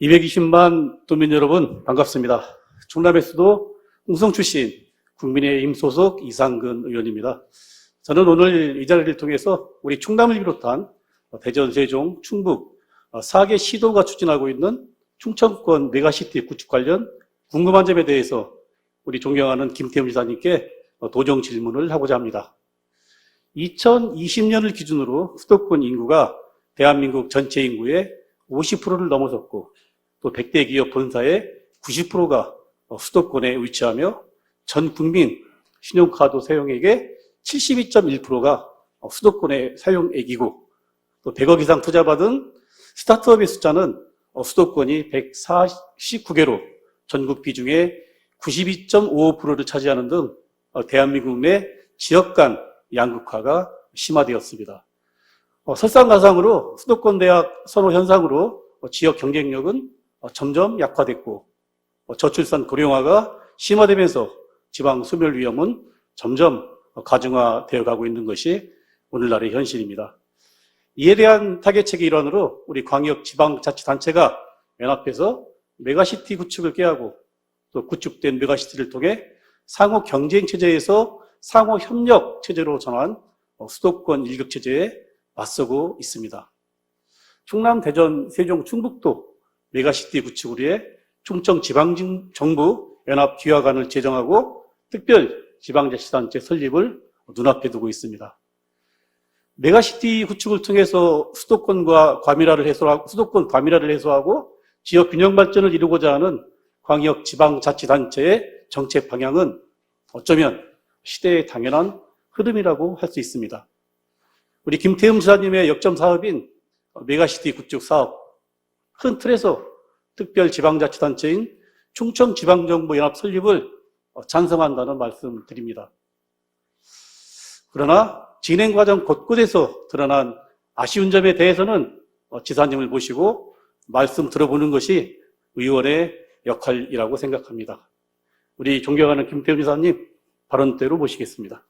220만 도민 여러분 반갑습니다. 충남에서도 홍성 출신 국민의힘 소속 이상근 의원입니다. 저는 오늘 이 자리를 통해서 우리 충남을 비롯한 대전, 세종, 충북 4개 시도가 추진하고 있는 충청권 메가시티 구축 관련 궁금한 점에 대해서 우리 존경하는 김태흠 지사님께 도정 질문을 하고자 합니다. 2020년을 기준으로 수도권 인구가 대한민국 전체 인구의 50%를 넘어섰고 또 100대 기업 본사의 90%가 수도권에 위치하며 전 국민 신용카드 사용액의 72.1%가 수도권의 사용액이고 또 100억 이상 투자받은 스타트업의 숫자는 수도권이 149개로 전국 비중의 92.55%를 차지하는 등 대한민국 내 지역 간 양극화가 심화되었습니다. 설상가상으로 수도권 대학 선호 현상으로 지역 경쟁력은 점점 약화됐고 저출산 고령화가 심화되면서 지방 소멸 위험은 점점 가중화되어 가고 있는 것이 오늘날의 현실입니다. 이에 대한 타개책의 일환으로 우리 광역 지방자치단체가 연합해서 메가시티 구축을 꾀하고 또 구축된 메가시티를 통해 상호 경쟁 체제에서 상호 협력 체제로 전환 수도권 일극 체제에 맞서고 있습니다. 충남, 대전, 세종, 충북도 메가시티 구축을 위해 충청지방정부 연합기획안을 제정하고 특별 지방자치단체 설립을 눈앞에 두고 있습니다. 메가시티 구축을 통해서 수도권 과밀화를 해소하고 지역 균형 발전을 이루고자 하는 광역 지방자치단체의 정책 방향은 어쩌면 시대의 당연한 흐름이라고 할 수 있습니다. 우리 김태흠 지사님의 역점 사업인 메가시티 구축 사업, 큰 틀에서 특별지방자치단체인 충청지방정부연합 설립을 찬성한다는 말씀 드립니다. 그러나 진행 과정 곳곳에서 드러난 아쉬운 점에 대해서는 지사님을 모시고 말씀 들어보는 것이 의원의 역할이라고 생각합니다. 우리 존경하는 김태흠 지사님 발언대로 모시겠습니다.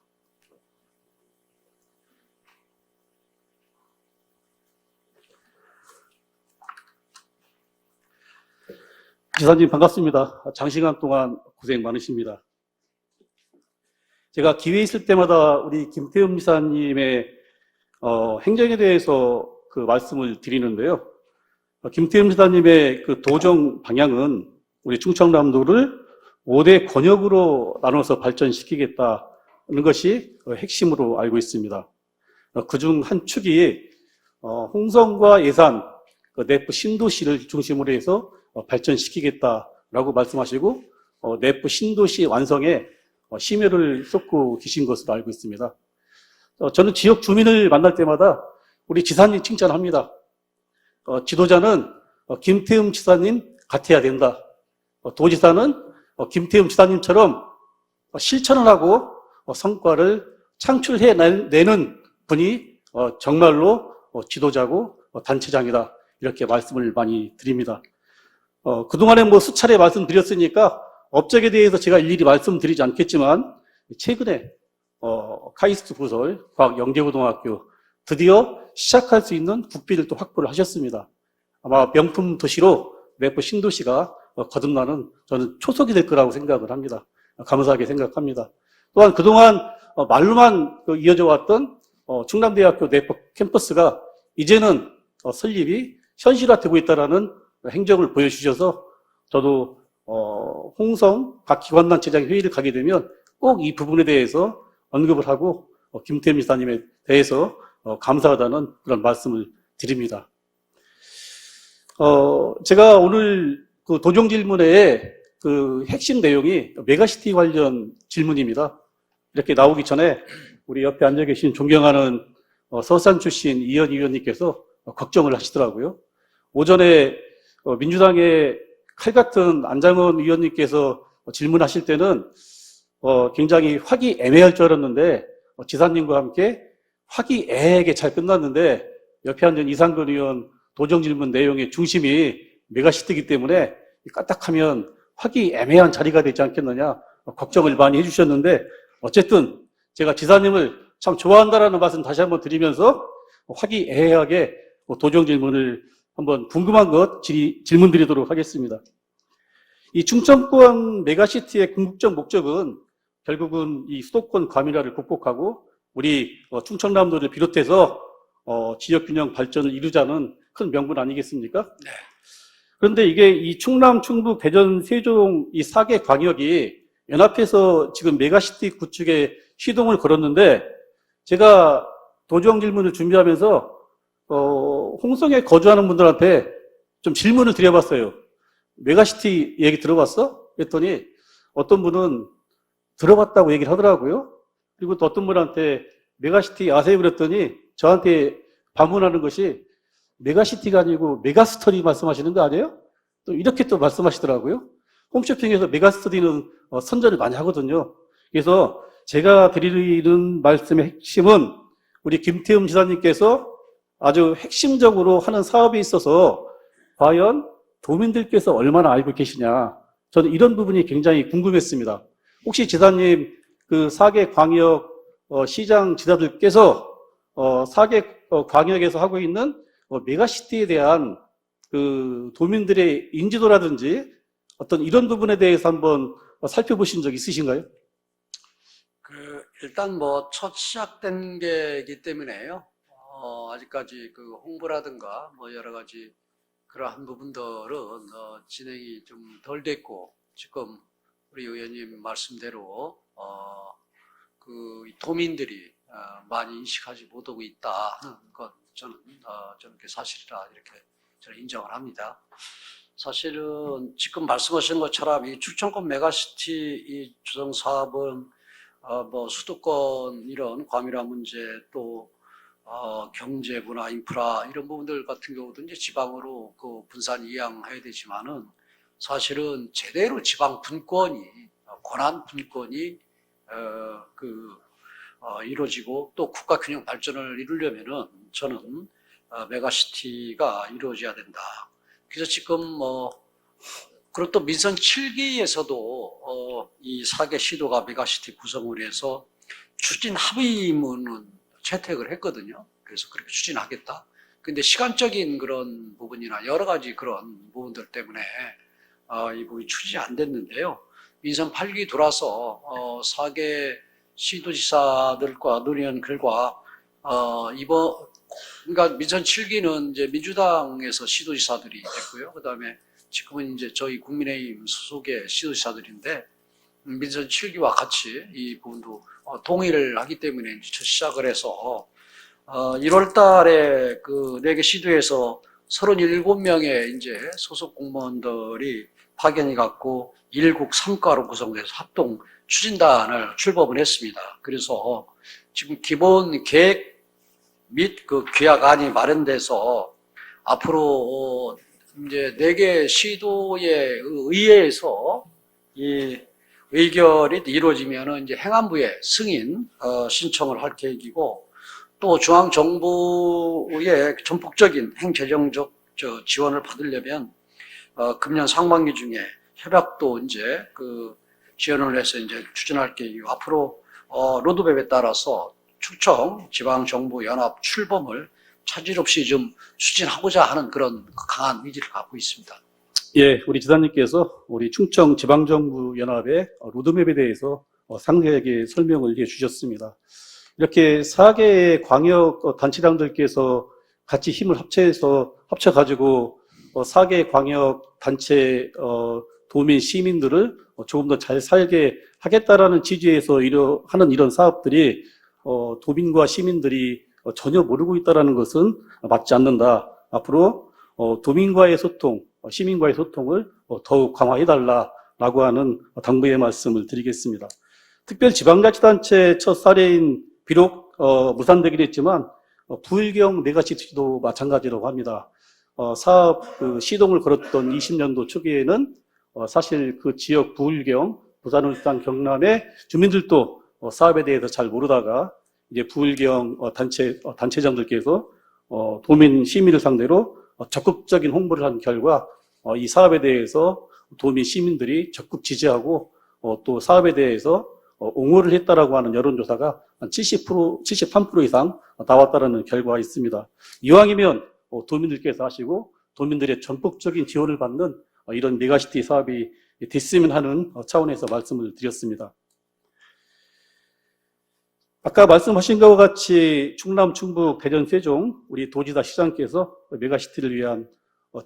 지사님 반갑습니다. 장시간 동안 고생 많으십니다. 제가 기회 있을 때마다 우리 김태흠 지사님의 행정에 대해서 그 말씀을 드리는데요. 김태흠 지사님의 그 도정 방향은 우리 충청남도를 5대 권역으로 나눠서 발전시키겠다는 것이 핵심으로 알고 있습니다. 그중 한 축이 홍성과 예산, 내부 신도시를 중심으로 해서 발전시키겠다라고 말씀하시고 내부 신도시 완성에 심혈을 쏟고 계신 것으로 알고 있습니다. 저는 지역 주민을 만날 때마다 우리 지사님 칭찬합니다. 지도자는 김태흠 지사님 같아야 된다. 도지사는 김태흠 지사님처럼 실천을 하고 성과를 창출해내는 분이 정말로 지도자고 단체장이다. 이렇게 말씀을 많이 드립니다. 그동안에 수차례 말씀드렸으니까 업적에 대해서 제가 일일이 말씀드리지 않겠지만 최근에 카이스트 부설 과학영재고등학교 드디어 시작할 수 있는 국비를 또 확보를 하셨습니다. 아마 명품 도시로 내부 신도시가 거듭나는 저는 초석이 될 거라고 생각을 합니다. 감사하게 생각합니다. 또한 그동안 말로만 이어져 왔던 충남대학교 내부 캠퍼스가 이제는 설립이 현실화되고 있다는 행정을 보여주셔서 저도 홍성 각 기관단체장 회의를 가게 되면 꼭 이 부분에 대해서 언급을 하고 김태흠 지사님에 대해서 감사하다는 그런 말씀을 드립니다. 제가 오늘 그 도정 질문의 그 핵심 내용이 메가시티 관련 질문입니다. 이렇게 나오기 전에 우리 옆에 앉아 계신 존경하는 서산 출신 이현 의원님께서 걱정을 하시더라고요. 오전에 민주당의 칼 같은 안장원 의원님께서 질문하실 때는 굉장히 화기애매할 줄 알았는데 지사님과 함께 화기애애하게 잘 끝났는데 옆에 앉은 이상근 의원 도정 질문 내용의 중심이 메가시티이기 때문에 까딱하면 화기애매한 자리가 되지 않겠느냐 걱정을 많이 해주셨는데 어쨌든 제가 지사님을 참 좋아한다라는 말씀 다시 한번 드리면서 화기애애하게 도정 질문을 한번 궁금한 것 질문 드리도록 하겠습니다. 이 충청권 메가시티의 궁극적 목적은 결국은 이 수도권 과밀화를 극복하고 우리 충청남도를 비롯해서 지역 균형 발전을 이루자는 큰 명분 아니겠습니까? 네. 그런데 이게 이 충남, 충북, 대전, 세종 이 4개 광역이 연합해서 지금 메가시티 구축에 시동을 걸었는데 제가 도정 질문을 준비하면서 홍성에 거주하는 분들한테 좀 질문을 드려봤어요. 메가시티 얘기 들어봤어? 그랬더니 어떤 분은 들어봤다고 얘기를 하더라고요. 그리고 또 어떤 분한테 메가시티 아세요? 그랬더니 저한테 반문하는 것이 메가시티가 아니고 메가스터디 말씀하시는 거 아니에요? 또 이렇게 또 말씀하시더라고요. 홈쇼핑에서 메가스터디는 선전을 많이 하거든요. 그래서 제가 드리는 말씀의 핵심은 우리 김태흠 지사님께서 아주 핵심적으로 하는 사업에 있어서 과연 도민들께서 얼마나 알고 계시냐. 저는 이런 부분이 굉장히 궁금했습니다. 혹시 지사님 그 4개 광역 시장 지사들께서 4개 광역에서 하고 있는 메가시티에 대한 그 도민들의 인지도라든지 어떤 이런 부분에 대해서 한번 살펴보신 적 있으신가요? 일단 첫 시작된 게이기 때문에요. 아직까지 그 홍보라든가 여러 가지 그러한 부분들은 진행이 좀 덜 됐고, 지금 우리 의원님 말씀대로 그 도민들이 많이 인식하지 못하고 있다 하는 건 저는 그 사실이라 이렇게 저는 인정을 합니다. 사실은 지금 말씀하신 것처럼 이 충청권 메가시티 이 조성 사업은 수도권 이런 과밀화 문제 또 경제, 문화, 인프라 이런 부분들 같은 경우도 이제 지방으로 그 분산 이양해야 되지만은 사실은 제대로 지방 분권이 권한 분권이 이루어지고 또 국가 균형 발전을 이루려면은 저는 메가시티가 이루어져야 된다. 그래서 지금 그리고 또 민선 7기에서도 이 4개 시도가 메가시티 구성을 해서 추진 합의문은 채택을 했거든요. 그래서 그렇게 추진하겠다. 근데 시간적인 그런 부분이나 여러 가지 그런 부분들 때문에 이 부분이 추진이 안 됐는데요. 민선 8기 돌아서 4개 시도지사들과 논의한 결과 그러니까 민선 7기는 이제 민주당에서 시도지사들이 됐고요. 그다음에 지금은 이제 저희 국민의힘 소속의 시도지사들인데 민선 7기와 같이 이 부분도 동의를 하기 때문에 이제 첫 시작을 해서 1월 달에 그 4개 시도에서 37명의 이제 소속 공무원들이 파견이 갔고 1국 3과로 구성돼서 합동 추진단을 출범을 했습니다. 그래서 지금 기본 계획 및 그 규약안이 마련돼서 앞으로 이제 4개 시도의 의회에서 이 의결이 이루어지면은 이제 행안부에 승인 신청을 할 계획이고 또 중앙정부의 전폭적인 행재정적 지원을 받으려면 금년 상반기 중에 협약도 이제 그 지원을 해서 이제 추진할 계획이고 앞으로 로드맵에 따라서 충청 지방정부연합 출범을 차질 없이 좀 추진하고자 하는 그런 강한 의지를 갖고 있습니다. 예, 우리 지사님께서 우리 충청 지방정부연합의 로드맵에 대해서 상세하게 설명을 해 주셨습니다. 이렇게 4개의 광역 단체장들께서 같이 힘을 합쳐가지고 4개 광역 단체 도민 시민들을 조금 더 잘 살게 하겠다라는 취지에서 하는 이런 사업들이 도민과 시민들이 전혀 모르고 있다는 것은 맞지 않는다. 앞으로 도민과의 소통, 시민과의 소통을 더욱 강화해달라라고 하는 당부의 말씀을 드리겠습니다. 특별지방자치단체 첫 사례인 비록 무산되긴 했지만 부울경 메가시티도 마찬가지라고 합니다. 사업 시동을 걸었던 20년도 초기에는 사실 그 지역 부울경, 부산, 울산, 경남의 주민들도 사업에 대해서 잘 모르다가 이제 부울경 단체장들께서 도민 시민을 상대로 적극적인 홍보를 한 결과 이 사업에 대해서 도민 시민들이 적극 지지하고 또 사업에 대해서 옹호를 했다라고 하는 여론조사가 한 70%, 73% 이상 나왔다라는 결과가 있습니다. 이왕이면 도민들께서 하시고 도민들의 전폭적인 지원을 받는 이런 메가시티 사업이 됐으면 하는 차원에서 말씀을 드렸습니다. 아까 말씀하신 것과 같이 충남, 충북, 대전, 세종 우리 도지사 시장께서 메가시티를 위한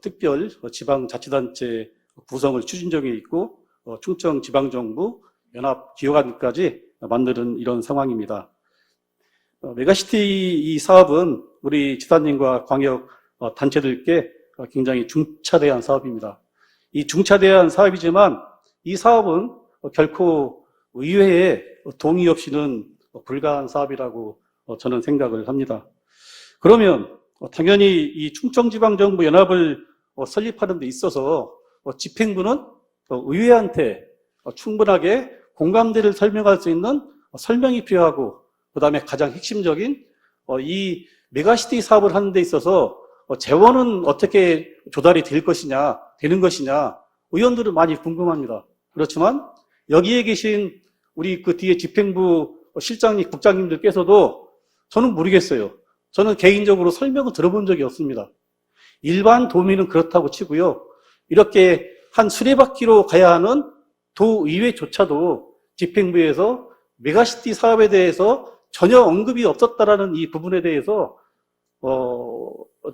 특별 지방자치단체 구성을 추진 중에 있고 충청지방정부, 연합기획안까지 만드는 이런 상황입니다. 메가시티 이 사업은 우리 지사님과 광역 단체들께 굉장히 중차대한 사업입니다. 이 중차대한 사업이지만 이 사업은 결코 의회의 동의 없이는 불가한 사업이라고 저는 생각을 합니다. 그러면 당연히 이 충청지방정부 연합을 설립하는 데 있어서 집행부는 의회한테 충분하게 공감대를 설명할 수 있는 설명이 필요하고, 그 다음에 가장 핵심적인 이 메가시티 사업을 하는 데 있어서 재원은 어떻게 조달이 되는 것이냐, 의원들은 많이 궁금합니다. 그렇지만 여기에 계신 우리 그 뒤에 집행부 실장님, 국장님들께서도 저는 모르겠어요. 저는 개인적으로 설명을 들어본 적이 없습니다. 일반 도민은 그렇다고 치고요. 이렇게 한 수레바퀴로 가야 하는 도의회조차도 집행부에서 메가시티 사업에 대해서 전혀 언급이 없었다라는 이 부분에 대해서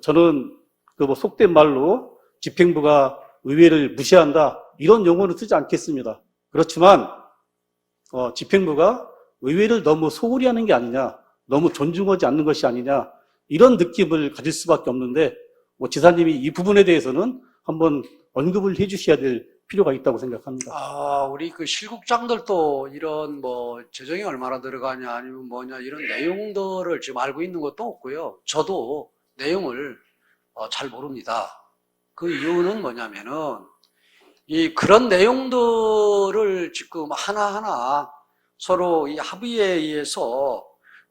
저는 그 속된 말로 집행부가 의회를 무시한다 이런 용어는 쓰지 않겠습니다. 그렇지만 집행부가 의회를 너무 소홀히 하는 게 아니냐, 너무 존중하지 않는 것이 아니냐, 이런 느낌을 가질 수밖에 없는데, 지사님이 이 부분에 대해서는 한번 언급을 해 주셔야 될 필요가 있다고 생각합니다. 우리 그 실국장들도 이런 재정이 얼마나 들어가냐, 아니면 뭐냐, 이런 내용들을 지금 알고 있는 것도 없고요. 저도 내용을 잘 모릅니다. 그 이유는 뭐냐면은, 그런 내용들을 지금 하나하나 서로 이 합의에 의해서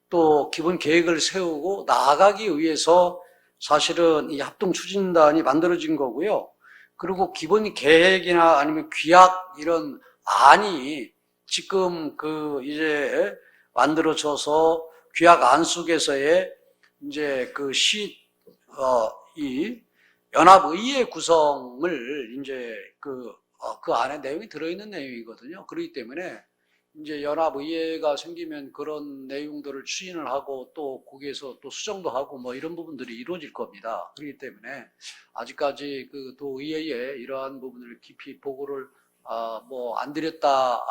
또 기본 계획을 세우고 나아가기 위해서 사실은 이 합동추진단이 만들어진 거고요. 그리고 기본 계획이나 아니면 규약 이런 안이 지금 이제 만들어져서 규약 안 속에서의 이제 이 연합의회 구성을 이제 그 안에 내용이 들어있는 내용이거든요. 그렇기 때문에 이제 연합의회가 생기면 그런 내용들을 추진을 하고 또 거기에서 또 수정도 하고 이런 부분들이 이루어질 겁니다. 그렇기 때문에 아직까지 그 도의회에 이러한 부분을 깊이 보고를 안 드렸다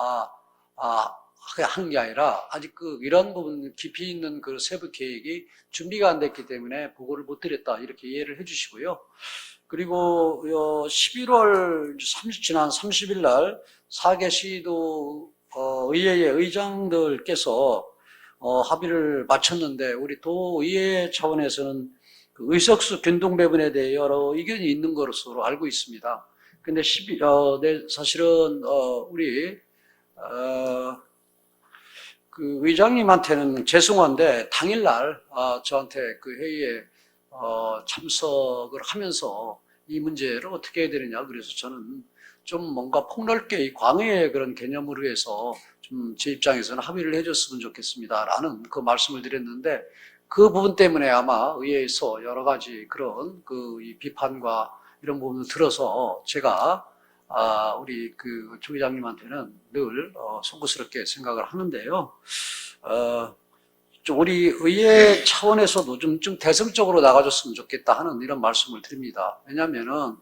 하는 게 아니라 아직 이런 부분 깊이 있는 그 세부 계획이 준비가 안 됐기 때문에 보고를 못 드렸다 이렇게 이해를 해주시고요. 그리고 11월 지난 30일 날 4개 시도 의회의 의장들께서 합의를 마쳤는데 우리 도의회 차원에서는 그 의석수 균등 배분에 대해 여러 의견이 있는 것으로 알고 있습니다. 근데 사실은 우리 그 의장님한테는 죄송한데 당일날 저한테 그 회의에 참석을 하면서 이 문제를 어떻게 해야 되느냐 그래서 저는 좀 뭔가 폭넓게 이 광해의 그런 개념으로 해서 좀 제 입장에서는 합의를 해줬으면 좋겠습니다 라는 그 말씀을 드렸는데 그 부분 때문에 아마 의회에서 여러 가지 그런 이 비판과 이런 부분을 들어서 제가 우리 그 조 회장님한테는 늘 송구스럽게 생각을 하는데요. 좀 우리 의회 차원에서도 좀 대승적으로 나가줬으면 좋겠다 하는 이런 말씀을 드립니다. 왜냐면은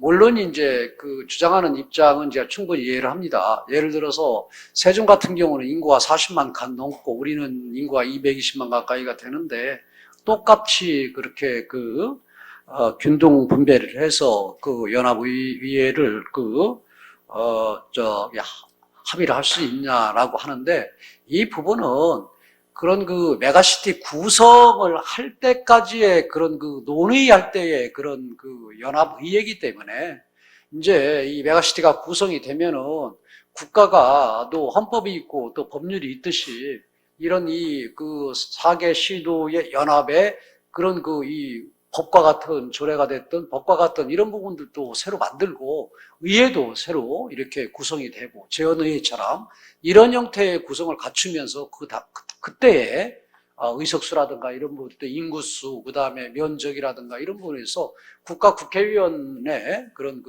물론 이제 그 주장하는 입장은 제가 충분히 이해를 합니다. 예를 들어서 세종 같은 경우는 인구가 40만 간 넘고 우리는 인구가 220만 가까이가 되는데 똑같이 그렇게 균등 분배를 해서 그 연합의회를 합의를 할 수 있냐라고 하는데 이 부분은 그런 메가시티 구성을 할 때까지의 그런 논의할 때의 그런 연합의회이기 때문에 이제 이 메가시티가 구성이 되면은 국가가 또 헌법이 있고 또 법률이 있듯이 이런 4개 시도의 연합의 그런 이 법과 같은 조례가 됐든 법과 같은 이런 부분들도 새로 만들고 의회도 새로 이렇게 구성이 되고 재헌의회처럼 이런 형태의 구성을 갖추면서 그때에 의석수라든가 이런 부분, 또 인구수, 그 다음에 면적이라든가 이런 부분에서 국가 국회의원의 그런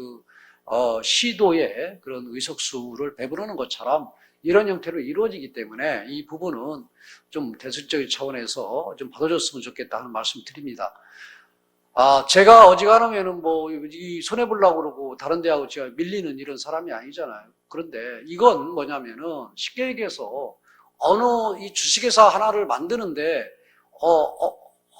시도의 그런 의석수를 배분하는 것처럼 이런 형태로 이루어지기 때문에 이 부분은 좀 대승적인 차원에서 좀 받아줬으면 좋겠다 하는 말씀 드립니다. 제가 어지간하면은 이 손해보려고 그러고 다른 데하고 제가 밀리는 이런 사람이 아니잖아요. 그런데 이건 뭐냐면은 쉽게 얘기해서 어느 이 주식회사 하나를 만드는데,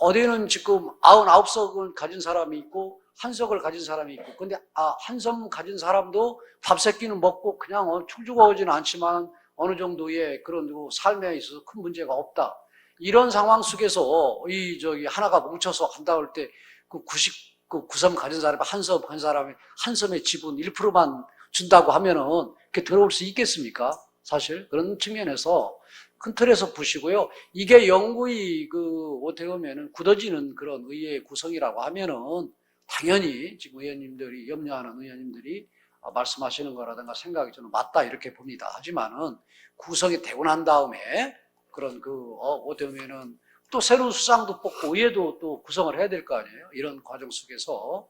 어디는 지금 99석을 가진 사람이 있고, 한 석을 가진 사람이 있고, 근데 한 석 가진 사람도 밥 세 끼는 먹고 그냥 충주거하지는 않지만 어느 정도의 그런 삶에 있어서 큰 문제가 없다. 이런 상황 속에서 하나가 뭉쳐서 한다 할 때 그 9섬 가진 사람이 한 사람이 한 섬의 지분 1%만 준다고 하면은 그게 들어올 수 있겠습니까? 사실 그런 측면에서 큰 틀에서 보시고요. 이게 영구히 어떻게 보면은 굳어지는 그런 의회 구성이라고 하면은 당연히 지금 염려하는 의원님들이 말씀하시는 거라든가 생각이 저는 맞다 이렇게 봅니다. 하지만은 구성이 되고 난 다음에 그런 어떻게 보면은 또 새로운 수장도 뽑고 의회도 또 구성을 해야 될 거 아니에요. 이런 과정 속에서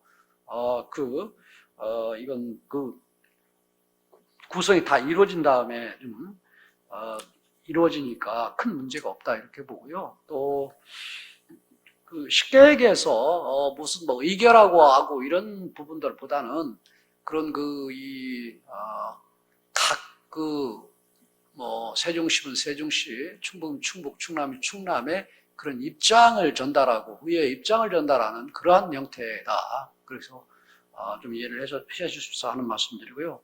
이건 구성이 다 이루어진 다음에 이루어지니까 큰 문제가 없다 이렇게 보고요. 또 쉽게 얘기해서 무슨 의결하고 하고 이런 부분들보다는 그런 세종시면 세종시, 충북 충남이 충남의 그런 입장을 전달하고 의회의 입장을 전달하는 그러한 형태다. 그래서 좀 이해를 해 주십사 하는 말씀드리고요.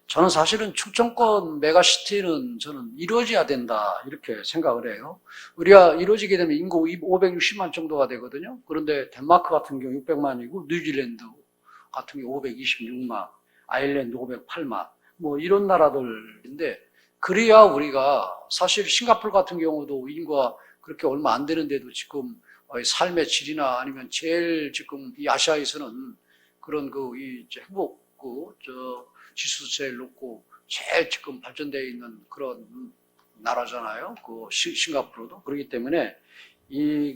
저는 사실은 충청권 메가시티는 저는 이루어져야 된다 이렇게 생각을 해요. 우리가 이루어지게 되면 인구 560만 정도가 되거든요. 그런데 덴마크 같은 경우 600만이고 뉴질랜드 같은 경우 526만, 아일랜드 508만 이런 나라들인데, 그래야 우리가 사실 싱가포르 같은 경우도 인구가 그렇게 얼마 안 되는데도 지금 삶의 질이나 아니면 제일 지금 이 아시아에서는 그런 행복 지수 제일 높고 제일 지금 발전되어 있는 그런 나라잖아요. 싱가포르도. 그렇기 때문에 이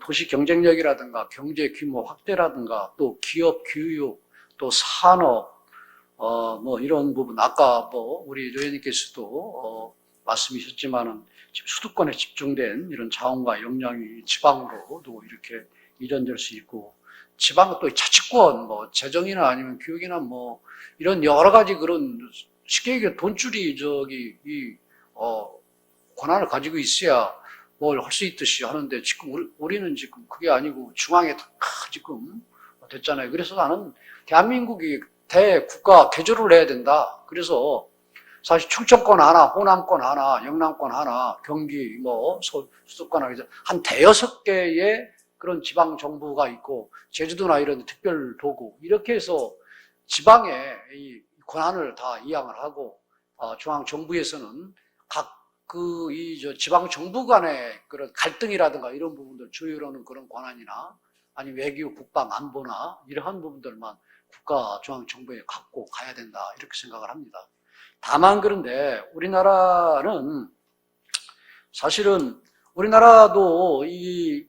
도시 경쟁력이라든가 경제 규모 확대라든가 또 기업 교육 또 산업 이런 부분, 아까 우리 의원님께서도 말씀이셨지만은 지금 수도권에 집중된 이런 자원과 역량이 지방으로도 이렇게 이전될 수 있고, 지방 또 자치권, 재정이나 아니면 교육이나 이런 여러 가지 그런 쉽게 얘기해 돈줄이 권한을 가지고 있어야 뭘 할 수 있듯이 하는데, 지금 우리는 지금 그게 아니고 중앙에 다 지금 됐잖아요. 그래서 나는 대한민국이 대국가 개조를 해야 된다. 그래서 사실 충청권 하나, 호남권 하나, 영남권 하나, 경기, 수도권 하나, 한 대여섯 개의 그런 지방 정부가 있고, 제주도나 이런 특별도구, 이렇게 해서 지방에 이 권한을 다 이양을 하고, 중앙 정부에서는 각 지방 정부 간의 그런 갈등이라든가 이런 부분들 조율하는 그런 권한이나, 아니면 외교, 국방, 안보나 이러한 부분들만 국가 중앙 정부에 갖고 가야 된다 이렇게 생각을 합니다. 다만 그런데 우리나라는 사실은 우리나라도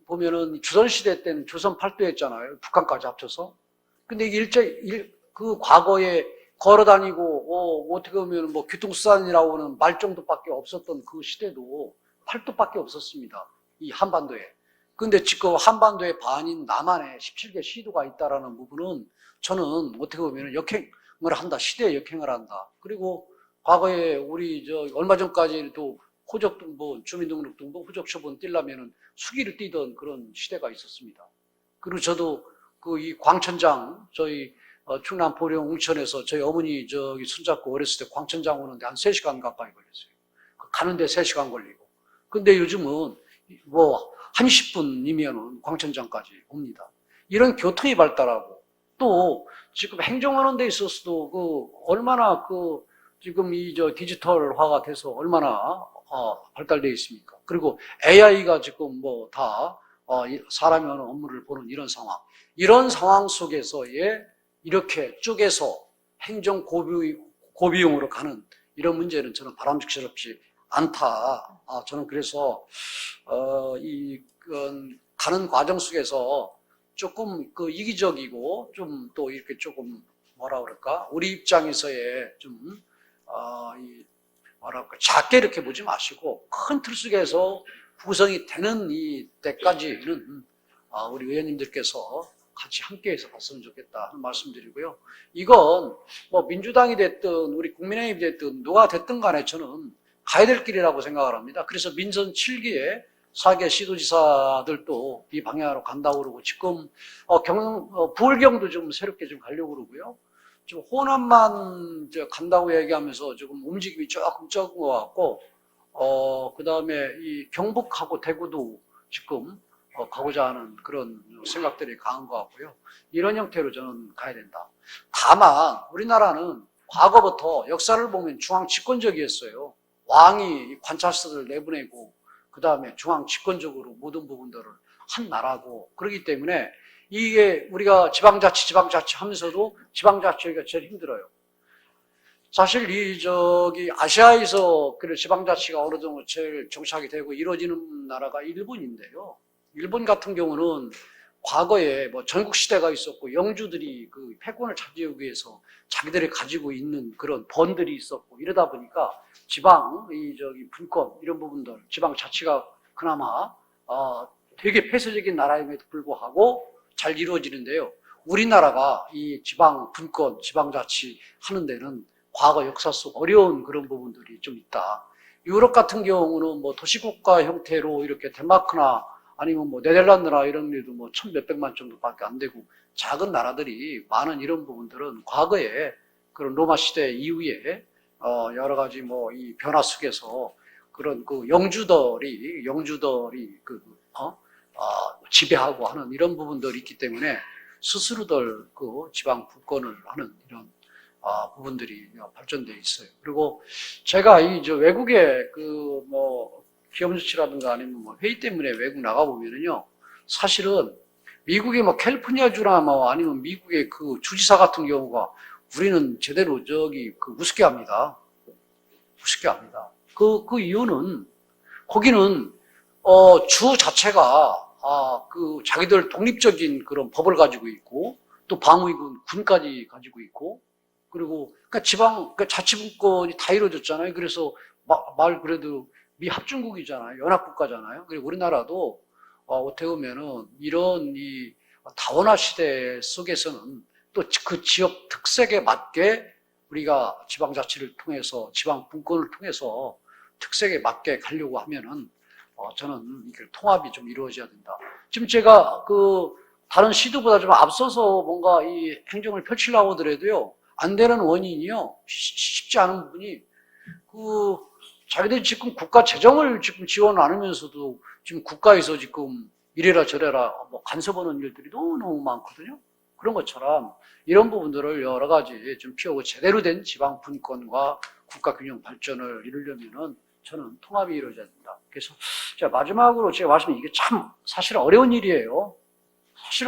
보면은 조선시대 때는 조선 8도였잖아요. 북한까지 합쳐서. 근데 이게 과거에 걸어 다니고 어떻게 보면 교통수단이라고 하는 말 정도밖에 없었던 그 시대도 8도밖에 없었습니다. 이 한반도에. 근데 지금 한반도의 반인 남한에 17개 시도가 있다라는 부분은 저는 어떻게 보면 역행을 한다. 시대에 역행을 한다. 그리고 과거에 우리 얼마 전까지도 호적등본, 주민등록등본, 호적처분 띄려면은 수기를 띄던 그런 시대가 있었습니다. 그리고 저도 이 광천장, 저희 충남 보령 웅천에서 저희 어머니 손잡고 어렸을 때 광천장 오는데 한 3시간 가까이 걸렸어요. 가는데 3시간 걸리고. 근데 요즘은 10분이면은 광천장까지 옵니다. 이런 교통이 발달하고, 또 지금 행정하는 데 있어서도 얼마나 지금 디지털화가 돼서 얼마나 발달되어 있습니까? 그리고 AI가 지금 다 사람이 하는 업무를 보는 이런 상황 속에서의 이렇게 쪼개서 행정 고비용으로 가는 이런 문제는 저는 바람직스럽지 않다. 저는 그래서 가는 과정 속에서 조금 그 이기적이고 좀 또 이렇게 조금 뭐라 그럴까 우리 입장에서의 좀 뭐랄까 작게 이렇게 보지 마시고 큰 틀 속에서 구성이 되는 이 때까지는 우리 의원님들께서 같이 함께해서 갔으면 좋겠다 하는 말씀드리고요. 이건 뭐 민주당이 됐든 우리 국민의힘이 됐든 누가 됐든 간에 저는 가야 될 길이라고 생각을 합니다. 그래서 민선 7기에 4개 시도지사들도 이 방향으로 간다고 그러고 지금 부울경도 좀 새롭게 좀 가려고 그러고요. 좀 호남만 간다고 얘기하면서 조금 움직임이 조금 적은 것 같고 그 다음에 이 경북하고 대구도 지금 가고자 하는 그런 생각들이 강한 것 같고요. 이런 형태로 저는 가야 된다. 다만 우리나라는 과거부터 역사를 보면 중앙 집권적이었어요. 왕이 관찰사들 내보내고 그 다음에 중앙 집권적으로 모든 부분들을 한 나라고 그렇기 때문에 이게 우리가 지방자치 하면서도 지방자치가 제일 힘들어요. 사실 아시아에서 그 지방자치가 어느 정도 제일 정착이 되고 이루어지는 나라가 일본인데요. 일본 같은 경우는 과거에 뭐 전국시대가 있었고 영주들이 그 패권을 차지하기 위해서 자기들이 가지고 있는 그런 번들이 있었고 이러다 보니까 분권 이런 부분들 지방자치가 그나마 되게 폐쇄적인 나라임에도 불구하고 잘 이루어지는데요. 우리나라가 이 지방 분권, 지방자치 하는 데는 과거 역사 속 어려운 그런 부분들이 좀 있다. 유럽 같은 경우는 뭐 도시국가 형태로 이렇게 덴마크나 아니면 뭐 네덜란드나 이런 데도 뭐 1,000몇백만 정도밖에 안 되고 작은 나라들이 많은 이런 부분들은 과거에 그런 로마 시대 이후에 여러 가지 뭐 이 변화 속에서 그런 그 영주들이 지배하고 하는 이런 부분들이 있기 때문에 스스로들 그 지방 분권을 하는 이런 부분들이 발전되어 있어요. 그리고 제가 외국에 그 뭐 기업 유치라든가 아니면 뭐 회의 때문에 외국 나가 보면은요, 사실은 미국의 뭐 캘리포니아주나 뭐 아니면 미국의 그 주지사 같은 경우가 우리는 제대로 우습게 합니다. 우습게 합니다. 그 이유는 거기는 주 자체가 그 자기들 독립적인 그런 법을 가지고 있고 또 방위군 군까지 가지고 있고 그리고 그러니까 자치분권이 다 이루어졌잖아요. 그래서 그래도 미합중국이잖아요. 연합국가잖아요. 그리고 우리나라도 어떻게 보면은 이런 이 다원화 시대 속에서는 또 그 지역 특색에 맞게 우리가 지방자치를 통해서 지방분권을 통해서 특색에 맞게 가려고 하면은 저는 이게 통합이 좀 이루어져야 된다. 지금 제가 다른 시도보다 좀 앞서서 뭔가 이 행정을 펼치려고 하더라도요, 안 되는 원인이요, 쉽지 않은 부분이, 자기들이 지금 국가 재정을 지금 지원 안 하면서도 지금 국가에서 지금 이래라 저래라 뭐 간섭하는 일들이 너무너무 많거든요. 그런 것처럼 이런 부분들을 여러 가지 좀 피하고 제대로 된 지방 분권과 국가 균형 발전을 이루려면은 저는 통합이 이루어져야 된다. 그래서 제가 마지막으로 제가 말씀드린 이게 참 사실 어려운 일이에요. 사실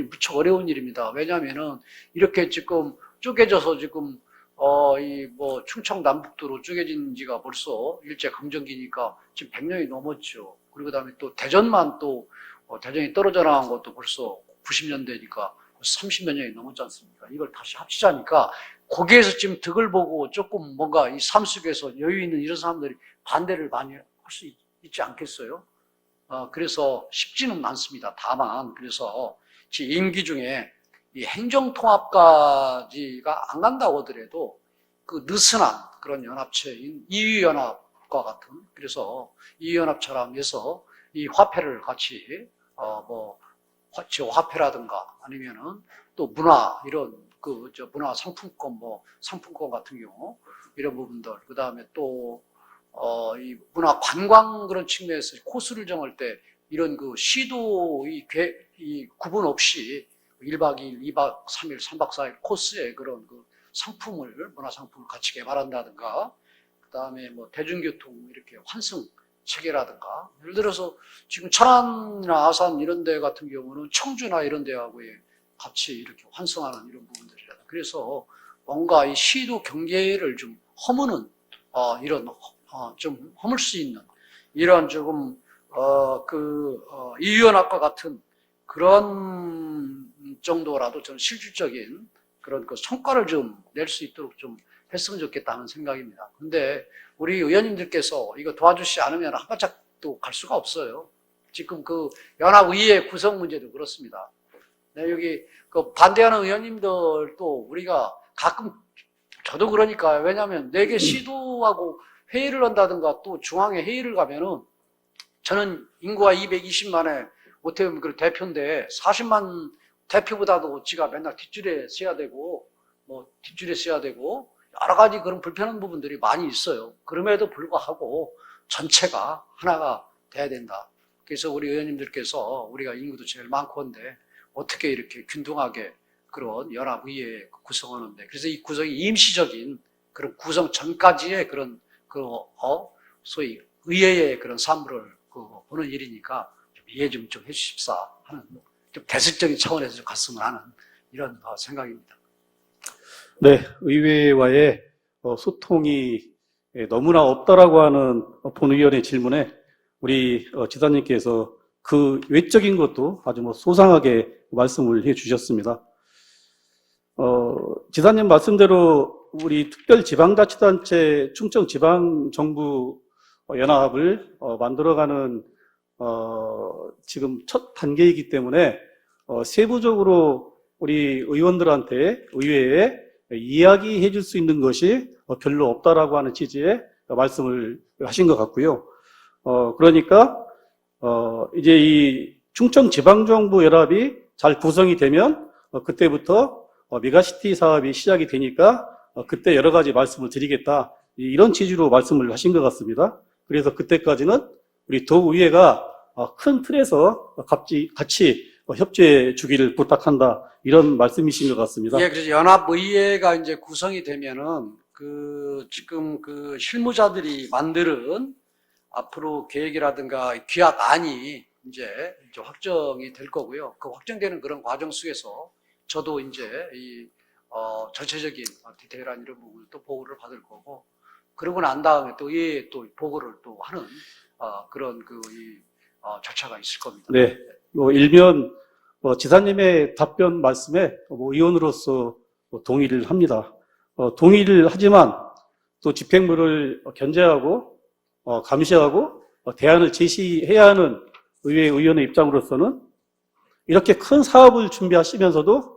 무척 어려운 일입니다. 왜냐면은 이렇게 지금 쪼개져서 지금 충청 남북도로 쪼개진 지가 벌써 일제 강점기니까 지금 100년이 넘었죠. 그리고 그다음에 또 대전만 대전이 떨어져 나간 것도 벌써 90년대니까 30몇 년이 넘었지 않습니까? 이걸 다시 합치자니까 거기에서 지금 득을 보고 조금 뭔가 이 삶 속에서 여유 있는 이런 사람들이 반대를 많이 할 수 있지 않겠어요? 그래서 쉽지는 않습니다. 다만 그래서 제 임기 중에 이 행정통합까지가 안 간다고 하더라도 그 느슨한 그런 연합체인 이유연합과 같은 그래서 이유연합처럼 해서 이 화폐를 같이 지역화폐라든가 아니면은 또 문화 이런 문화 상품권 상품권 같은 경우 이런 부분들 그 다음에 또 이 문화 관광 그런 측면에서 코스를 정할 때 이런 시도 이 구분 없이 1박 2일, 2박 3일, 3박 4일 코스에 그런 문화 상품을 같이 개발한다든가 그 다음에 대중교통 이렇게 환승 체계라든가 예를 들어서 지금 천안이나 아산 이런 데 같은 경우는 청주나 이런 데하고 같이 이렇게 환승하는 이런 부분들이라든가 그래서 뭔가 이 시도 경계를 좀 허무는 이런 좀 허물 수 있는 이런 조금 이의원학과 같은 그런 정도라도 좀 실질적인 그런 그 성과를 좀 낼 수 있도록 좀 했으면 좋겠다는 생각입니다. 근데 우리 의원님들께서 이거 도와주시지 않으면 한 발짝도 갈 수가 없어요. 지금 그 연합의회 구성 문제도 그렇습니다. 네, 여기 그 반대하는 의원님들도 우리가 가끔 저도 그러니까 왜냐하면 4개 시도하고 회의를 한다든가 또 중앙에 회의를 가면은 저는 인구가 220만에 오태훈 그 대표인데 40만 대표보다도 지가 맨날 뒷줄에 서야 되고 여러 가지 그런 불편한 부분들이 많이 있어요. 그럼에도 불구하고 전체가 하나가 돼야 된다. 그래서 우리 의원님들께서 우리가 인구도 제일 많고 한데 어떻게 이렇게 균등하게 그런 연합의회 구성하는데 그래서 이 구성이 임시적인 그런 구성 전까지의 그런 소위 의회의 그런 사물을 보는 일이니까 좀 이해 좀 해주십사 하는 좀 대승적인 차원에서 좀 갔으면 하는 이런 생각입니다. 네, 의회와의 소통이 너무나 없다라고 하는 본의원의 질문에 우리 지사님께서 그 외적인 것도 아주 소상하게 말씀을 해 주셨습니다. 지사님 말씀대로 우리 특별지방자치단체 충청지방정부연합을 만들어가는 지금 첫 단계이기 때문에 세부적으로 우리 의원들한테 의회에 이야기해 줄 수 있는 것이 별로 없다라고 하는 취지의 말씀을 하신 것 같고요. 그러니까 이제 이 충청지방정부연합이 잘 구성이 되면 그때부터 메가시티 사업이 시작이 되니까 그때 여러 가지 말씀을 드리겠다. 이런 취지로 말씀을 하신 것 같습니다. 그래서 그때까지는 우리 도의회가 큰 틀에서 같이 협조해 주기를 부탁한다. 이런 말씀이신 것 같습니다. 예, 그래서 연합의회가 이제 구성이 되면은 지금 실무자들이 만드는 앞으로 계획이라든가 기획안이 이제 확정이 될 거고요. 그 확정되는 그런 과정 속에서 저도 이제 전체적인 디테일한 이런 부분을 또 보고를 받을 거고, 그러고 난 다음에 또 의회에 또 보고를 또 하는 그런 절차가 있을 겁니다. 네. 일면 지사님의 답변 말씀에 의원으로서 동의를 합니다. 동의를 하지만 또 집행부를 견제하고 감시하고 대안을 제시해야 하는 의회 의원의 입장으로서는 이렇게 큰 사업을 준비하시면서도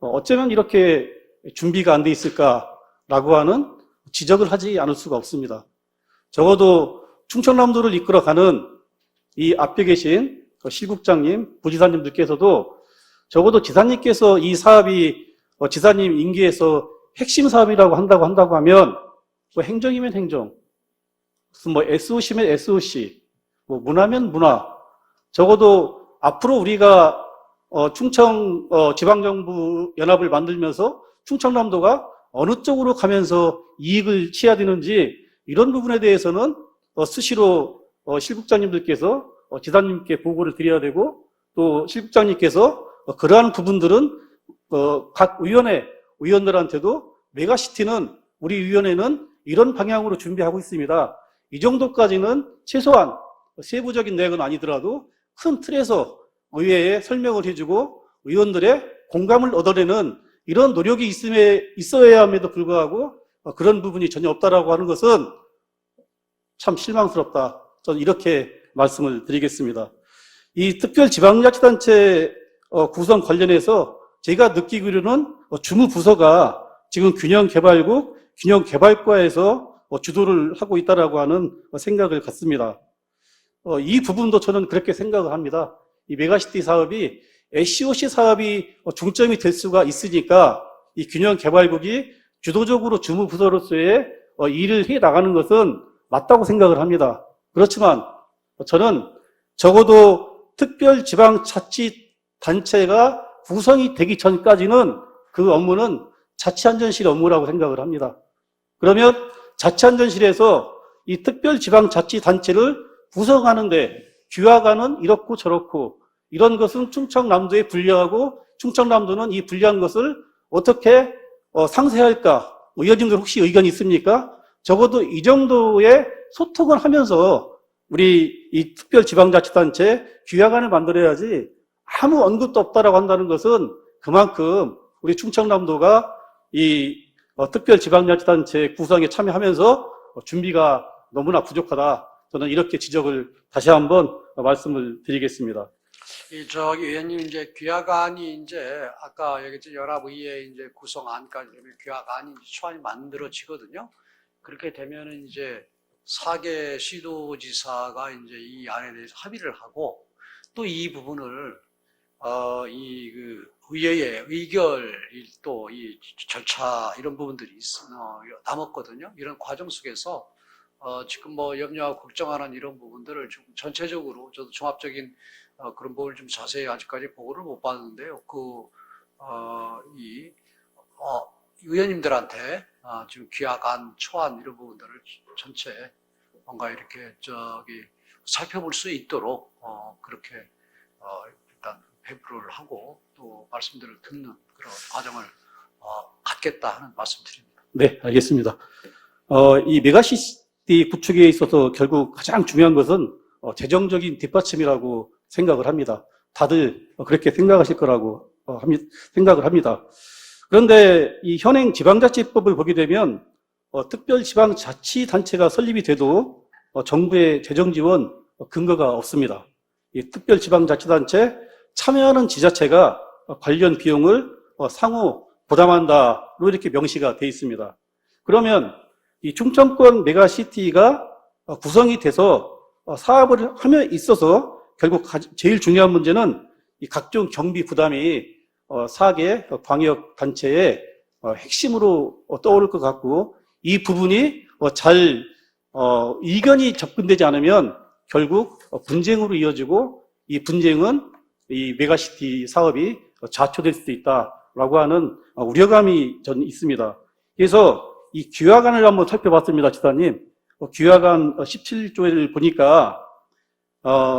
어쩌면 이렇게 준비가 안 돼 있을까라고 하는 지적을 하지 않을 수가 없습니다. 적어도 충청남도를 이끌어가는 이 앞에 계신 실국장님, 부지사님들께서도 적어도 지사님께서 이 사업이 지사님 임기에서 핵심 사업이라고 한다고 하면 행정이면 행정, 무슨 SOC면 SOC, 문화면 문화. 적어도 앞으로 우리가 충청 지방정부 연합을 만들면서 충청남도가 어느 쪽으로 가면서 이익을 취해야 되는지 이런 부분에 대해서는 수시로 실국장님들께서 지사님께 보고를 드려야 되고 또 실국장님께서 그러한 부분들은 각 의원들한테도 메가시티는 우리 위원회는 이런 방향으로 준비하고 있습니다. 이 정도까지는 최소한 세부적인 내용은 아니더라도 큰 틀에서 의회에 설명을 해주고 의원들의 공감을 얻어내는 이런 노력이 있어야 함에도 불구하고 그런 부분이 전혀 없다라고 하는 것은 참 실망스럽다. 저는 이렇게 말씀을 드리겠습니다. 이 특별지방자치단체 구성 관련해서 제가 느끼기로는 주무부서가 지금 균형개발국, 균형개발과에서 주도를 하고 있다라고 하는 생각을 갖습니다. 이 부분도 저는 그렇게 생각을 합니다. 이 메가시티 사업이 SOC 사업이 중점이 될 수가 있으니까 이 균형개발국이 주도적으로 주무부서로서의 일을 해 나가는 것은 맞다고 생각을 합니다. 그렇지만 저는 적어도 특별지방자치단체가 구성이 되기 전까지는 그 업무는 자치안전실 업무라고 생각을 합니다. 그러면 자치안전실에서 이 특별지방자치단체를 구성하는데 규화관은 이렇고 저렇고 이런 것은 충청남도에 불리하고 충청남도는 이 불리한 것을 어떻게 상세할까? 의원님들 혹시 의견이 있습니까? 적어도 이 정도의 소통을 하면서 우리 이 특별지방자치단체 규약안을 만들어야지 아무 언급도 없다라고 한다는 것은 그만큼 우리 충청남도가 이 특별지방자치단체 구성에 참여하면서 준비가 너무나 부족하다. 저는 이렇게 지적을 다시 한번 말씀을 드리겠습니다. 의원님, 이제 규약안이 이제 아까 얘기했죠. 연합의회 이제 구성안까지 규약안이 초안이 만들어지거든요. 그렇게 되면은 이제 4개 시도지사가 이제 이 안에 대해서 합의를 하고 또 이 부분을 의회의 의결 또 이 절차 이런 부분들이 남았거든요. 이런 과정 속에서 지금 뭐 염려하고 걱정하는 이런 부분들을 좀 전체적으로 저도 종합적인 그런 부분을 좀 자세히 아직까지 보고를 못 봤는데요. 의원님들한테 지금 규약안, 초안 이런 부분들을 전체 뭔가 이렇게 살펴볼 수 있도록 그렇게 일단 배부를 하고 또 말씀들을 듣는 그런 과정을 갖겠다 하는 말씀드립니다. 네, 알겠습니다. 이 메가시티 구축에 있어서 결국 가장 중요한 것은 재정적인 뒷받침이라고 생각을 합니다. 다들 그렇게 생각하실 거라고 생각을 합니다. 그런데 이 현행 지방자치법을 보게 되면 특별지방자치단체가 설립이 돼도 정부의 재정지원 근거가 없습니다. 이 특별지방자치단체 참여하는 지자체가 관련 비용을 상호 부담한다로 이렇게 명시가 되어 있습니다. 그러면 이 충청권 메가시티가 구성이 돼서 사업을 함에 있어서 결국 제일 중요한 문제는 이 각종 경비 부담이 4개 광역단체의 핵심으로 떠오를 것 같고 이 부분이 잘 이견이 접근되지 않으면 결국 분쟁으로 이어지고 이 분쟁은 이 메가시티 사업이 좌초될 수도 있다라고 하는 우려감이 저는 있습니다. 그래서 이 규약안을 한번 살펴봤습니다, 지사님. 규약안 17조를 보니까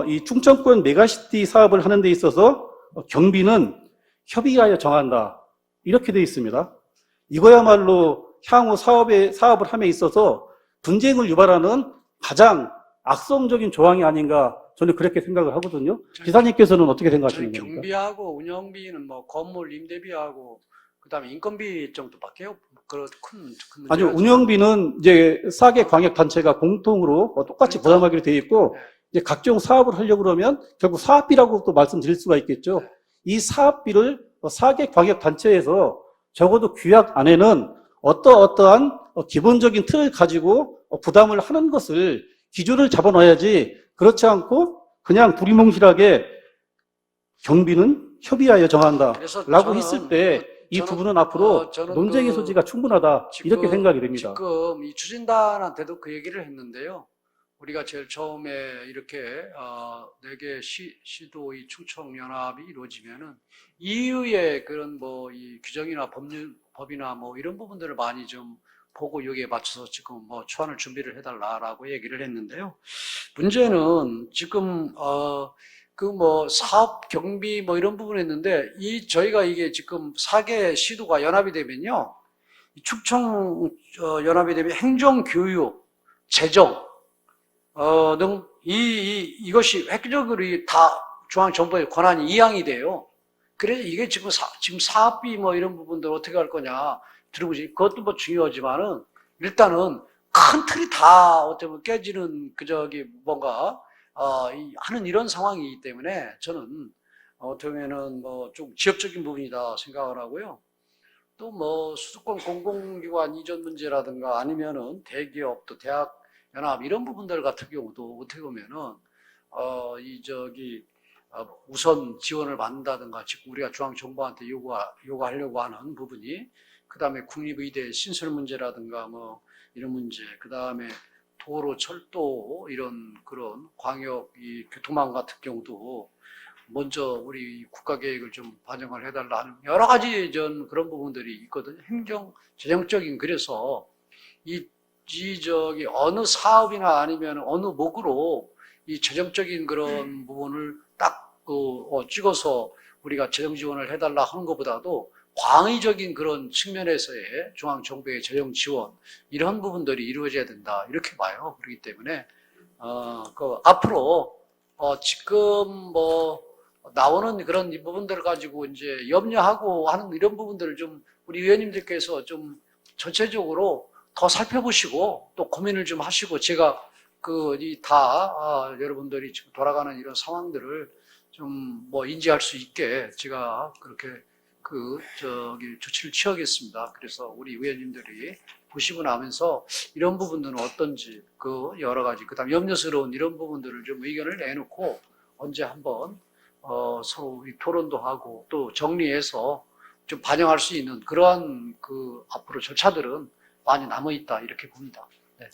이 충청권 메가시티 사업을 하는 데 있어서 경비는 협의하여 정한다. 이렇게 되어 있습니다. 이거야말로 향후 사업을 함에 있어서 분쟁을 유발하는 가장 악성적인 조항이 아닌가 저는 그렇게 생각을 하거든요. 기사님께서는 어떻게 생각하시는 겁니까? 경비하고 운영비는 뭐 건물 임대비하고 그다음에 인건비 정도밖에 큰 문제가 아니요, 운영비는 이제 4개 광역단체가 공통으로 똑같이 그러니까, 부담하기로 되어 있고, 네. 이제 각종 사업을 하려고 그러면 결국 사업비라고 또 말씀드릴 수가 있겠죠. 네. 이 사업비를 4개 광역단체에서 적어도 규약 안에는 어떠한 기본적인 틀을 가지고 부담을 하는 것을 기준을 잡아놔야지 그렇지 않고 그냥 두리뭉실하게 경비는 협의하여 정한다라고 했을 때 이 부분은 앞으로 논쟁의 소지가 충분하다 이렇게 생각이 됩니다. 지금 이 추진단한테도 그 얘기를 했는데요. 우리가 제일 처음에 이렇게 4개 시도 이 충청연합이 이루어지면은 이후에 그런 뭐 이 규정이나 법이나 뭐 이런 부분들을 많이 좀 보고 여기에 맞춰서 지금 뭐 초안을 준비를 해달라라고 얘기를 했는데요. 문제는 지금 그 뭐 사업 경비 뭐 이런 부분이 있는데 저희가 이게 지금 4개 시도가 연합이 되면요. 충청 연합이 되면 행정, 교육, 재정 등 이것이 획기적으로 다 중앙정부의 권한이 이양이 돼요. 그래서 이게 지금 사업비 뭐 이런 부분들 어떻게 할 거냐 들어보지. 그것도 뭐 중요하지만은 일단은 큰 틀이 다 어떻게 보면 깨지는 뭔가 하는 이런 상황이기 때문에 저는 어떻게 보면은 뭐 좀 지역적인 부분이다 생각을 하고요. 또 뭐 수도권 공공기관 이전 문제라든가 아니면은 대기업 또 대학 연합 이런 부분들 같은 경우도 어떻게 보면은 우선 지원을 받는다든가 지금 우리가 중앙정부한테 요구하려고 하는 부분이 그다음에 국립의대 신설 문제라든가 뭐 이런 문제 그다음에 도로, 철도 이런 그런 광역 이 교통망 같은 경우도 먼저 우리 국가계획을 좀 반영을 해달라 하는 여러 가지 그런 부분들이 있거든요. 행정, 재정적인 그래서 어느 사업이나 아니면 어느 목으로 이 재정적인 그런 부분을 딱 찍어서 우리가 재정 지원을 해달라 하는 것보다도 광의적인 그런 측면에서의 중앙정부의 재정 지원, 이런 부분들이 이루어져야 된다, 이렇게 봐요. 그렇기 때문에, 앞으로, 지금 나오는 그런 이 부분들을 가지고 이제 염려하고 하는 이런 부분들을 좀 우리 위원님들께서 좀 전체적으로 더 살펴보시고 또 고민을 좀 하시고, 제가 여러분들이 지금 돌아가는 이런 상황들을 좀 인지할 수 있게 제가 그렇게 조치를 취하겠습니다. 그래서 우리 위원님들이 보시고 나면서 이런 부분들은 어떤지, 여러 가지, 그 다음 염려스러운 이런 부분들을 좀 의견을 내놓고 언제 한번, 서로 우리 토론도 하고 또 정리해서 좀 반영할 수 있는 그러한 앞으로 절차들은 많이 남아있다, 이렇게 봅니다. 네.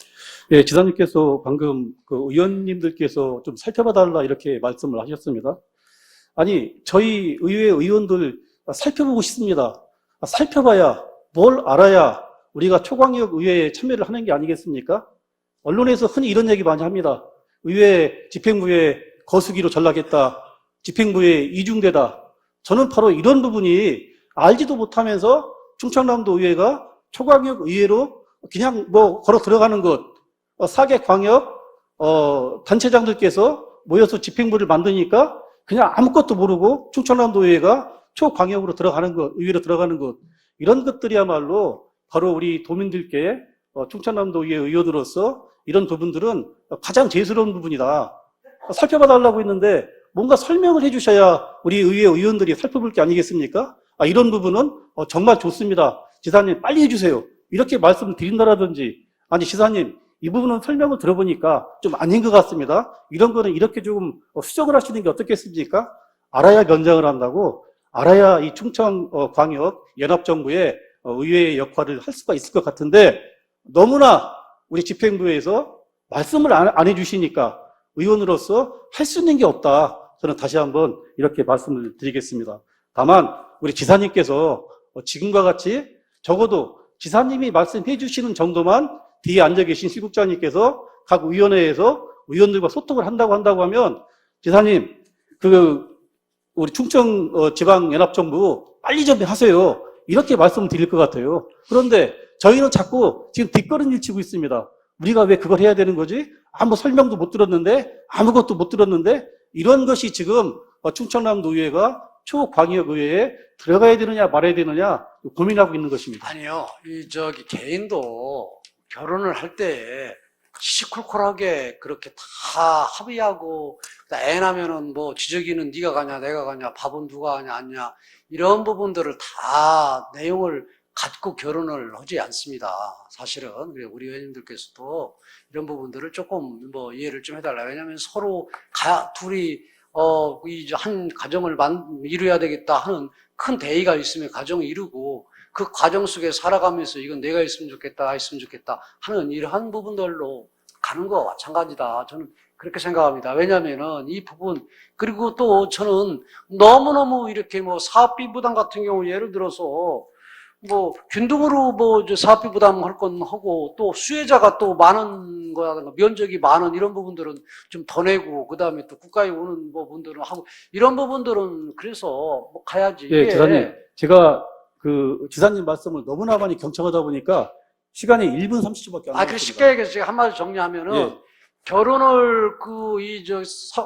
예, 지사님께서 방금 의원님들께서 좀 살펴봐달라 이렇게 말씀을 하셨습니다. 아니, 저희 의회 의원들 살펴보고 싶습니다. 살펴봐야, 뭘 알아야 우리가 초광역 의회에 참여를 하는 게 아니겠습니까? 언론에서 흔히 이런 얘기 많이 합니다. 의회 집행부에 거수기로 전락했다. 집행부에 이중되다. 저는 바로 이런 부분이 알지도 못하면서 충청남도 의회가 초광역 의회로 그냥 걸어 들어가는 것, 4개 광역 단체장들께서 모여서 집행부를 만드니까 그냥 아무것도 모르고 충청남도 의회가 초광역으로 들어가는 것, 의회로 들어가는 것, 이런 것들이야말로 바로 우리 도민들께 충청남도 의회 의원으로서 이런 부분들은 가장 죄스러운 부분이다. 살펴봐달라고 했는데 뭔가 설명을 해주셔야 우리 의회 의원들이 살펴볼 게 아니겠습니까? 이런 부분은 정말 좋습니다. 지사님 빨리 해주세요. 이렇게 말씀드린다라든지, 아니 지사님 이 부분은 설명을 들어보니까 좀 아닌 것 같습니다. 이런 거는 이렇게 조금 수정을 하시는 게 어떻겠습니까? 알아야 변장을 한다고, 알아야 이 충청광역 연합정부의 의회의 역할을 할 수가 있을 것 같은데, 너무나 우리 집행부에서 말씀을 안 해주시니까 의원으로서 할 수 있는 게 없다. 저는 다시 한번 이렇게 말씀을 드리겠습니다. 다만 우리 지사님께서 지금과 같이 적어도 지사님이 말씀해 주시는 정도만 뒤에 앉아 계신 실국장님께서 각 위원회에서 의원들과 소통을 한다고 하면, 지사님 우리 충청 지방연합정부 빨리 좀 하세요. 이렇게 말씀드릴 것 같아요. 그런데 저희는 자꾸 지금 뒷걸음질 치고 있습니다. 우리가 왜 그걸 해야 되는 거지? 아무 설명도 못 들었는데, 아무것도 못 들었는데, 이런 것이 지금 충청남도 의회가 초광역의회에 들어가야 되느냐 말아야 되느냐 고민하고 있는 것입니다. 아니요, 개인도 결혼을 할 때 시시콜콜하게 그렇게 다 합의하고, 애 나면은 지저귀는 네가 가냐 내가 가냐, 밥은 누가 하냐 안냐, 이런 부분들을 다 내용을 갖고 결혼을 하지 않습니다. 사실은. 우리 의원님들께서도 이런 부분들을 조금 이해를 좀 해달라. 왜냐하면 서로 둘이 한 가정을 이루어야 되겠다 하는 큰 대의가 있으면 가정을 이루고, 그 과정 속에 살아가면서 이건 내가 있으면 좋겠다, 있으면 좋겠다 하는 이러한 부분들로 가는 거와 마찬가지다. 저는 그렇게 생각합니다. 왜냐면은 이 부분, 그리고 또 저는 너무너무 이렇게 사업비 부담 같은 경우, 예를 들어서 균등으로 사업비 부담할 건 하고, 또 수혜자가 또 많은 거라든가 면적이 많은 이런 부분들은 좀 더 내고, 그 다음에 또 국가에 오는 분들은 하고, 이런 부분들은 그래서 가야지. 예, 지사님. 제가 지사님 말씀을 너무나 많이 경청하다 보니까 시간이 1분 30초밖에 안 남았습니다. 쉽게 얘기해서 제가 한마디 정리하면은, 예. 결혼을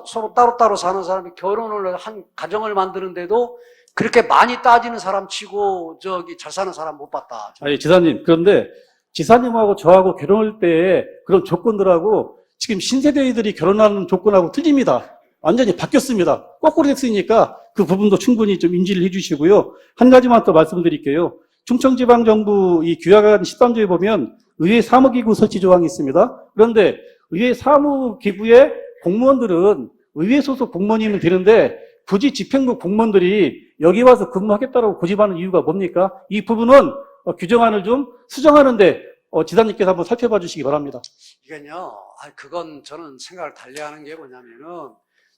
서로 따로따로 사는 사람이 결혼을 한 가정을 만드는데도 그렇게 많이 따지는 사람 치고 잘 사는 사람 못 봤다. 아니, 지사님. 그런데 지사님하고 저하고 결혼할 때 그런 조건들하고 지금 신세대들이 결혼하는 조건하고 틀립니다. 완전히 바뀌었습니다. 거꾸로 됐으니까 그 부분도 충분히 좀 인지를 해주시고요. 한 가지만 더 말씀드릴게요. 충청지방정부 이 규약안 13조에 보면 의회 사무기구 설치 조항이 있습니다. 그런데 의회 사무기구의 공무원들은 의회 소속 공무원이면 되는데 굳이 집행부 공무원들이 여기 와서 근무하겠다고 고집하는 이유가 뭡니까? 이 부분은 규정안을 좀 수정하는데 지사님께서 한번 살펴봐 주시기 바랍니다. 이건요, 그건 저는 생각을 달리하는 게 뭐냐면은,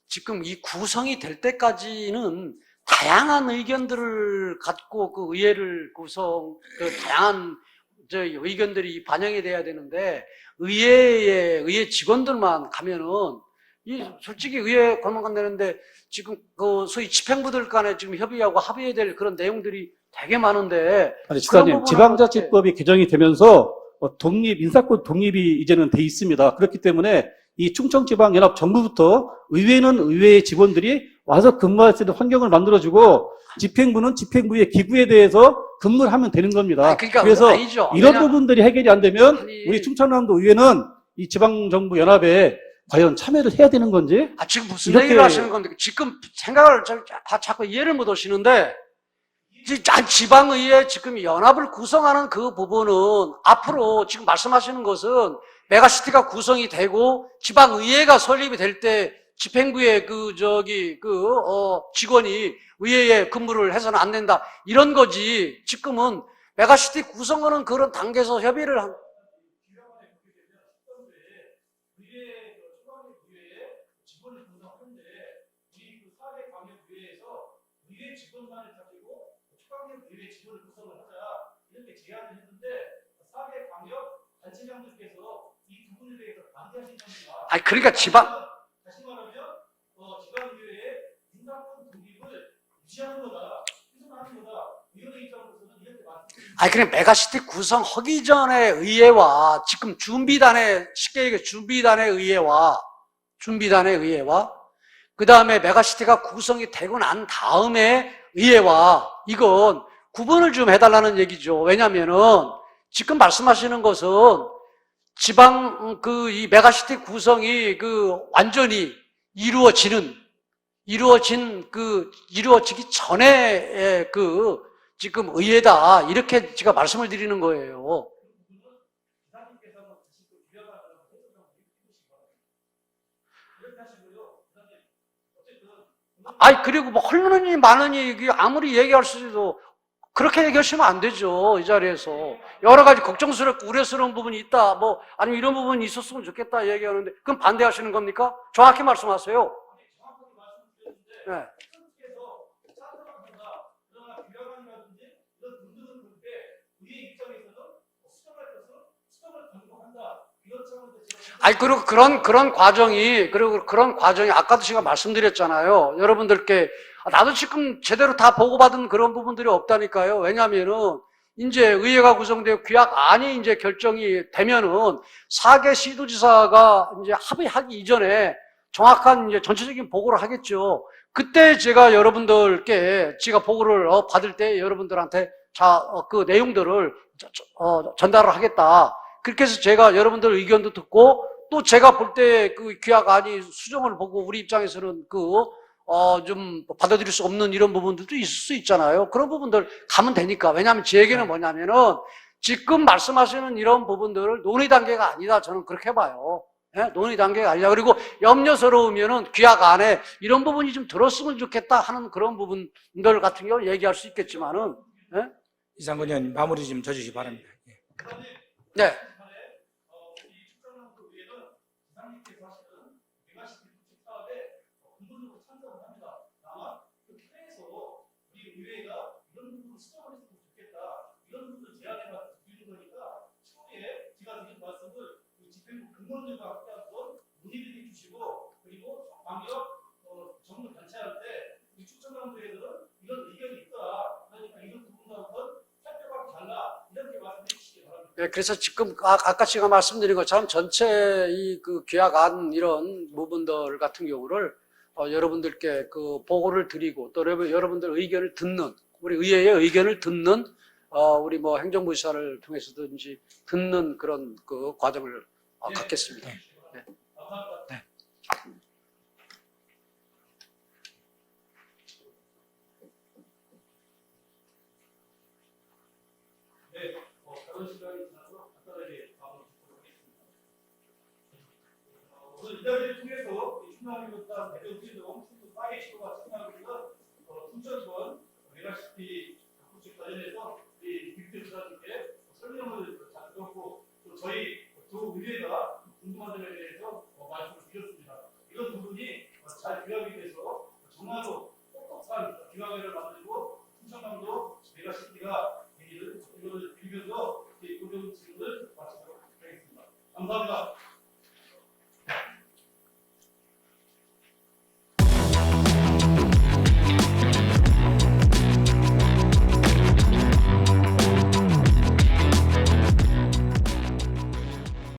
지금 이 구성이 될 때까지는 다양한 의견들을 갖고 의회를 다양한 의견들이 반영이 돼야 되는데, 의회 직원들만 가면은, 솔직히 의회 권한관 되는데, 지금 소위 집행부들 간에 지금 협의하고 합의해야 될 그런 내용들이 되게 많은데 아니, 지사님, 부분은 지방자치법이 개정이 되면서 인사권 독립이 이제는 돼 있습니다. 그렇기 때문에 이 충청지방연합 정부부터 의회는 의회의 직원들이 와서 근무할 수 있는 환경을 만들어주고 집행부는 집행부의 기구에 대해서 근무를 하면 되는 겁니다. 아니, 그러니까 그래서 아니죠. 이런 왜냐하면- 부분들이 해결이 안 되면 아니. 우리 충청남도 의회는 이 지방정부연합에 과연 참여를 해야 되는 건지 지금 무슨 이렇게- 얘기를 하시는 건데 지금 생각을 자꾸 이해를 못 하시는데 지방의회 지금 연합을 구성하는 그 부분은 앞으로 지금 말씀하시는 것은 메가시티가 구성이 되고 지방의회가 설립이 될 때 집행부의 직원이 의회에 근무를 해서는 안 된다 이런 거지. 지금은 메가시티 구성하는 그런 단계에서 협의를 한. 아니 그러니까 다시 말하면 지방의회의 인사권 독립을 유지하는 거다, 훼손하는 거다. 이런 입장으로서는 이렇게 말씀드립니다. 아니 그냥 메가시티 구성하기 전에 의회와 지금 쉽게 얘기해 준비단의 의회와 그 다음에 메가시티가 구성이 되고 난 다음에 의회와 이건 구분을 좀 해달라는 얘기죠. 왜냐면은 지금 말씀하시는 것은 이 메가시티 구성이 완전히 이루어지기 전에 지금 의회다. 이렇게 제가 말씀을 드리는 거예요. 아니, 그리고 뭐, 헐느니 마느니, 이게 아무리 얘기할 수도, 그렇게 얘기하시면 안 되죠. 이 자리에서. 여러 가지 걱정스럽고 우려스러운 부분이 있다. 뭐, 아니면 이런 부분이 있었으면 좋겠다 얘기하는데, 그럼 반대하시는 겁니까? 정확히 말씀하세요. 네. 아니, 그리고 그런 과정이, 아까도 제가 말씀드렸잖아요. 여러분들께, 나도 지금 제대로 다 보고받은 그런 부분들이 없다니까요. 왜냐면은, 이제 의회가 구성되고 규약안이 이제 결정이 되면은, 4개 시도지사가 이제 합의하기 이전에 정확한 이제 전체적인 보고를 하겠죠. 그때 제가 여러분들께, 제가 보고를 받을 때 여러분들한테 그 내용들을 전달을 하겠다. 그렇게 해서 제가 여러분들 의견도 듣고 또 제가 볼 때 그 규약안이 수정을 보고 우리 입장에서는 좀 받아들일 수 없는 이런 부분들도 있을 수 있잖아요. 그런 부분들 가면 되니까. 왜냐하면 제 얘기는 뭐냐면은 지금 말씀하시는 이런 부분들을 논의 단계가 아니다. 저는 그렇게 봐요. 예? 논의 단계가 아니다. 그리고 염려스러우면은 규약안에 이런 부분이 좀 들었으면 좋겠다 하는 그런 부분들 같은 경우 얘기할 수 있겠지만은, 예? 이상권 의원님 마무리 좀 져주시기 바랍니다. 네. 정부 단체한테 우리 충청남도에서는 이런 의견이 있다. 그러니까 이런 부분과 살펴봐도 달라. 이렇게 말씀해 주시기 바랍니다. 네, 그래서 지금 아까 제가 말씀드린 것처럼 전체 규약안 이런 부분들 같은 경우를 여러분들께 보고를 드리고 또 여러분들 의견을 듣는 우리 의회의 의견을 듣는 우리 뭐 행정부지사를 통해서든지 듣는 그런 과정을 갖겠습니다. 네. 네. 다른 시간이 지나서 간단하게 마무리 짓도록 하겠습니다. 오늘 이 자리를 통해서 충남이부터 대전지동 충북 4개 시도가 참여하고 있는 충청권 메가시티 각국지 관련해서 우리 김태 부사님께 설명을 잘 들었고 또 저희 두 의회가